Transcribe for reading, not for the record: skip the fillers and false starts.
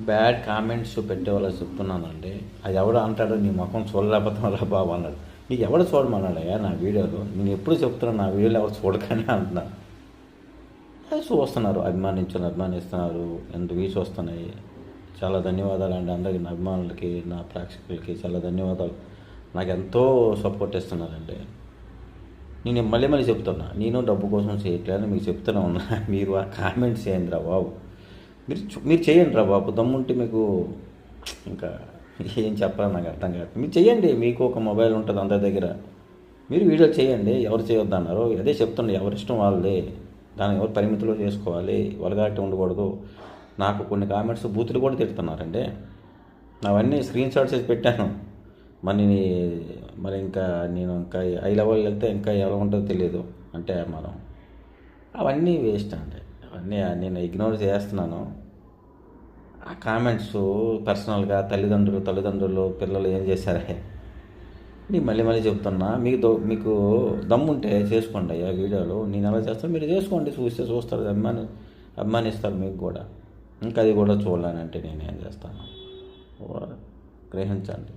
Bad comments పెట్టే వాళ్ళకి చెప్తున్నానండి. అది ఎవడో అంటాడు, నీ ముఖం చూడలేకపోతున్నారా బాబు అన్నాడు. నీకు ఎవడు చూడమన్నాడయ్యా నా వీడియోలు? నేను ఎప్పుడు చెప్తున్నాను, నా వీడియోలు ఎవరు చూడకనే అంటున్నాను. అది చూస్తున్నారు, అభిమానిస్తున్నారు, ఎంత వ్యూస్ వస్తున్నాయి. చాలా ధన్యవాదాలు అండి అందరికీ, నా అభిమానులకి, నా ప్రేక్షకులకి చాలా ధన్యవాదాలు. నాకు ఎంతో సపోర్ట్ ఇస్తున్నారండి. నేను మళ్ళీ మళ్ళీ చెప్తున్నా, నేను డబ్బు కోసం చేయట్లేదు, మీకు చెప్తూనే ఉన్నా. మీరు ఆ కామెంట్స్ చేయండి రా బాబు, మీరు చేయండి రా బాబు, దమ్ముంటే మీకు ఇంకా ఏం చెప్పాలి నాకు అర్థం కాదు. మీరు చేయండి, మీకు ఒక మొబైల్ ఉంటుంది అందరి దగ్గర, మీరు వీడియో చేయండి. ఎవరు చేయొద్దు అన్నారు? అదే చెప్తుండే, ఎవరి ఇష్టం వాళ్ళదే, దాన్ని ఎవరు పరిమితిలో చేసుకోవాలి, వలగాటి ఉండకూడదు. నాకు కొన్ని కామెంట్స్ బూతులు కూడా తిడుతున్నారండి. అవన్నీ స్క్రీన్ షాట్స్ వేసి పెట్టాను. మరి ఇంకా నేను ఇంకా హై లెవెల్కి వెళ్తే ఇంకా ఎలా ఉంటుందో తెలియదు. అంటే మనం అవన్నీ వేస్ట్ అండి, అవన్నీ నేను ఇగ్నోర్ చేస్తున్నాను. ఆ కామెంట్స్ పర్సనల్గా తల్లిదండ్రులు పిల్లలు ఏం చేశారే, నేను మళ్ళీ మళ్ళీ చెప్తున్నా, మీకు దమ్ముంటే చేసుకోండి అయ్యా వీడియోలు. నేను ఎలా చేస్తాను మీరు చేసుకోండి, చూస్తారు, అభిమానిస్తారు మీకు కూడా. ఇంకా అది కూడా చూడాలంటే నేనేం చేస్తాను, గ్రహించండి.